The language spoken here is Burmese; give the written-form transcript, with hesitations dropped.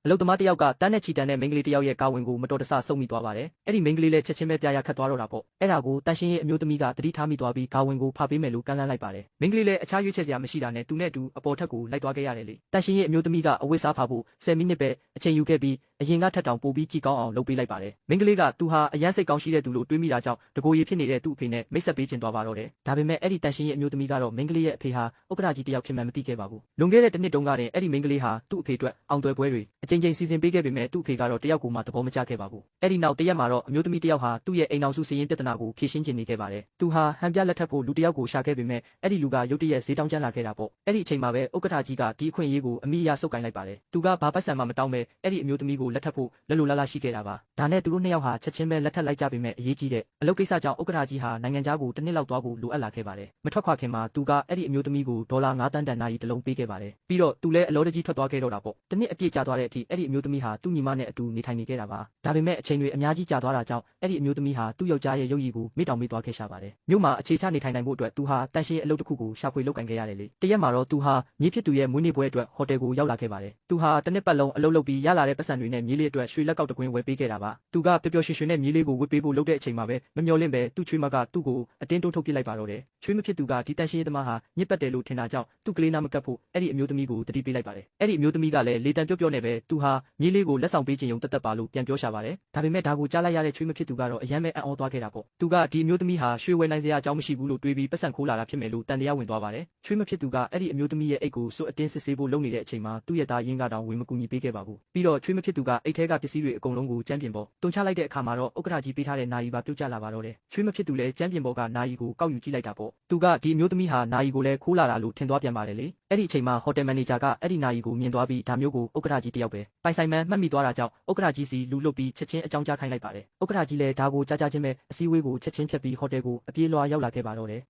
အလုတ်သမားတယောက်ကတန်းနဲ့ချီတန်းတဲ့မိန်းကလေးတယောက်ရဲ့ကာဝင်ကိုမတော်တဆဆုပ်မိသွားပါတယ်။အဲ့ဒီမိန်းကလေးလည်းချက်ချင်းပဲပြာရခတ်သွားတော့တာပေါ့။အဲ့ဒါကိုတန်ရှင်းရဲ့အမျိုးသမီးကသတိထားမိသွားပြီးကာဝင်ကိုဖပေးမယ်လို့ကမ်းလှမ်းလိုက်ပါတယ်။မိန်းကလေးလည်းအခြားရွေးချယ်စရာမရှိတာနဲ့သူနဲ့အတူအပေါ်ထက်ကိုလိုက်သွားခဲ့ရတယ်လေ။တန်ရှင်းရဲ့အမျိုးသမီးကအဝတ်စားဖဖို့10မိနစ်ပဲအချိန်ယူခဲ့ပြီးအရင်ကထက်တောင်ပိုပြီးကြည်ကောင်းအောင်လုပ်ပေးလိုက်ပါတယ်။မိန်းကလေးကသူဟာအရန်စိတ်ကောင်းရှိတဲ့သူလို့တွေးမိတာကြောင့်တကိုယ်ရည်ဖြစ်နေတဲ့သူ့အဖေနဲ့မိတ်ဆက်ပေးချင်သွားပါတော့တယ်။ဒါပေမဲ့အဲ့ဒီတန်ရှင်းရဲ့အမျိုးသမီးကတော့မိန်းကလေးရဲ့အဖေဟာဥက္ကဋ္ဌကြီးတယောက်ဖြစ်မှန်းမသိခဲ့ပါဘူး။လွန်ခဲ့တဲ့တစ်နှစ်တုန်းကတည်းအဲ့ဒီမိန်းကလေးဟာသူ့အဖေအတွက်အောင်သွယ်ပွဲတွေအကြိမ်ကြိမ်စီစဉ်ပေးခဲ့ပေမဲ့သူ့အဖေကတော့တယောက်ကိုမှသဘောမကျခဲ့ပါဘူး။အဲ့ဒီနောက်တရက်မှာတော့အမျိုးသမီးတယောက်ဟာသူ့ရဲ့အိမ်အောင်စုစည်ရင်းပြဿနာကိုဖြေရှင်းချင်နေခဲ့ပါတယ်။သူဟာဟန်ပြလက်ထပ်ဖို့လူတယောက်ကိုရှာခဲ့ပေမဲ့အဲ့ဒီလူကရုတ်တရက်ဈေးတောင်းကျမ်းလာခဲ့တာပေါ့။အဲ့ဒီအချိန်မှာပဲဥက္ကဋ္ဌကြီးကဒီအခွင့်အရေးကိုအမိအရဆုပ်ကိုင်လိုက်ပါတယ်။သူကဘာပတ်စံမှမတောင်းပဲအဲ့ဒီအမျိုးသမီးကိုလက်ထပ်ဖို့လက်လိုလားရှိခဲ့တာပါ။ဒါနဲ့သူတို့နှစ်ယောက်ဟာချက်ချင်းပဲလက်ထပ်လိုက်ကြပေမဲ့အရေးကြီးတဲ့အလုပ်ကိစ္စကြောင့်ဥက္ကဋ္ဌကြီးဟာနိုင်ငံခြားကိုတစ်နှစ်လောက်သွားဖို့လိုအပ်လာခဲ့ပါတယ်။မထွက်ခွာခင်မှာသူကအဲ့ဒီအမျိုးသမီးကိုဒေါ်လာ9 သန်းတန်နာရီတစ်လုံးပေးခဲ့ပါတယ်။ပြီးတော့သူလည်းအလောတကြီးထွက်သွားခဲ့တော့တာပေါ့။တစ်နှစ်အပြည့်ကြာသွားတဲ့အထိအဲ့ဒီအမျိုးသမီးဟာသူ့ညီမနဲ့အတူနေထိုင်နေခဲ့တာပါ။ဒါပေမဲ့အချိန်တွေအများကြီးကြာသွားတာကြောင့်အဲ့ဒီအမျိုးသမီးဟာသူ့ယောက်ျားရဲ့ရုပ်ရည်ကိုမေ့တောင်မေ့သွားခဲ့ရှာပါတယ်။မြို့မှာအခြေချနေထိုင်နိုင်ဖို့အတွက်သူဟာတန်ရှင်းအလုပ်တစ်ခုကိုရှာဖွေလုပ်ကင်ခဲ့ရတယ်လေ။တရက်မှာတော့သူဟာမြေးဖြစ်သူရဲ့မွေးနေ့ပွဲအတွက်ဟိုတယ်ကိုရောက်လာခဲ့ပါတယ်။သူဟာတစ်နှစ်ပတ်လုံးအလုပ်လုပ်ပြီးရလာတဲ့ပတ်စံတွေနဲ့မြေးလေးအတွက်ရွှေလက်ကောက်တကွင်းဝယ်ပေးခဲ့တာပါ။သူကပျော်ပျော်ရွှင်ရွှင်နဲ့မြေးလေးကိုဝတ်ပေးဖို့လုပ်တဲ့အချိန်မှာပဲမမျှော်လင့်ပဲသူ့ချွေးမကသူ့ကိုအတင်းတိုးထုတ်ပစ်လိုက်ပါတော့တယ်။ချွေးမဖြစ်သူကဒီတန်ရှင်းရေးသမားဟာညစ်ပတ်တယ်လို့ထင်တာကြောင့်သူ့ကလေးနာမကပ်ဖို့အဲ့ဒီအမျိုးသမီးကိုတတိပေးလိုက်ပါတယ်။အဲ့ဒီအမျိုးသမီးကလည်းလေတံပြော့ပြော့နဲ့ပဲသူဟာမြေးလေးကိုလက်ဆောင်ပေးခြင်းယုံတက်ပါလို့ပြန်ပြောရှာပါတယ်။ဒါပေမဲ့ဒါကိုကြားလိုက်ရတဲ့ချွေးမဖြစ်သူကတော့အယမ်းပဲအံ့ဩသွားခဲ့တာပေါ့။သူကဒီအမျိုးသမီးဟာရွှေဝယ်နိုင်စရာအကြောင်းမရှိဘူးလို့တွေးပြီးပတ်စံခိုးလာတာဖြစ်မယ်လို့တန်တရားဝင်သွားပါတယ်။ချွေးမဖြစ်သူကအဲ့ဒီအမျိုးသမီးရဲ့အိတ်ကိုစွတ်အတင်းစစ်ဆေးဖို့လုပ်နေတဲ့အချိန်မှာသူ့ရဲ့သားရင်းကတောင်ဝင်မကူညီပေးခဲ့ပါဘူး။ပြီးတော့ချွေးမဖြစ်သူကအိတ်ထဲကပစ္စည်းတွေအကုန်လုံးကိုကျမ်းပြင်ပေါ်တွန်းချလိုက်တဲ့အခါမှာတော့ဥက္ကဋ္ဌကြီးပေးထားတဲ့နာယီပါပြုတ်ကျလာပါတော့တယ်။ချွေးမဖြစ်သူလည်းကျမ်းပြင်ပေါ်ကနာယီကိုကောက်ယူကြည့်လိုက်တာပေါ့။သူကဒီအမျိုးသမီးဟာနာယီကိုလည်းခိုးလာတာလို့ထင်သွားပြန်ပါတယ်လေ။အဲ့ဒီအချိန်မှာဟိုတယ်မန်နေဂျာကအဲ့ဒီနာယီကိုမြင်သွားပြီးဒါမျိုးကိုဥက္ကဋ္ဌကြီးတယောက်ပဲပိုင်ဆိုင်မှန်းမှတ်မိသွားတာကြောင့်ဥက္ကဋ္ဌကြီးစီလူလွတ်ပြီးချက်ချင်းအကြောင်းကြားခိုင်းလိုက်ပါတယ်။ဥက္ကဋ္ဌကြီးလည်းဒါကိုကြားချင်းပဲအစည်းအဝေးကိုချက်ချင်းဖြတ်ပြီးဟိုတယ်ကိုအပြေးလွှာရောက်လာခဲ့ပါတော့တယ်။